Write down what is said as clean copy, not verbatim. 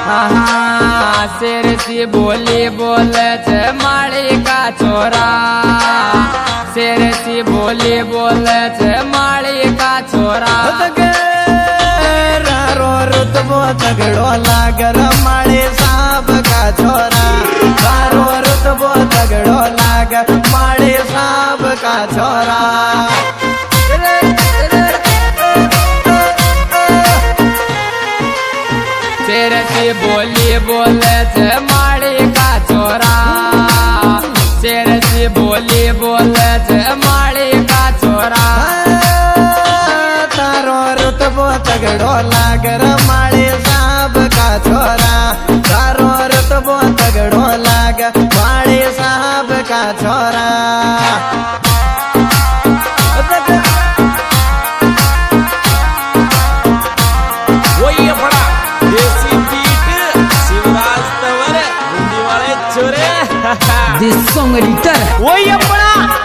शेर सी बोली बोले छे माली का छोरा, शेर सी बोली बोले छे माली का छोरा। रो रुतबो तगड़ो लागर माली साहब का छोरा, रो रुतबो तगड़ो लागर माली साहब का छोरा। शेर सी बोली बोले छे माली का छोरा, शेर सी बोली बोले छे माली का छोरा। तारो रुतबो तगड़ो लागर माली साहब का छोरा, तारो रुतबो तगड़ो लागर माली साहब का छोरा। This song editor. वही अपना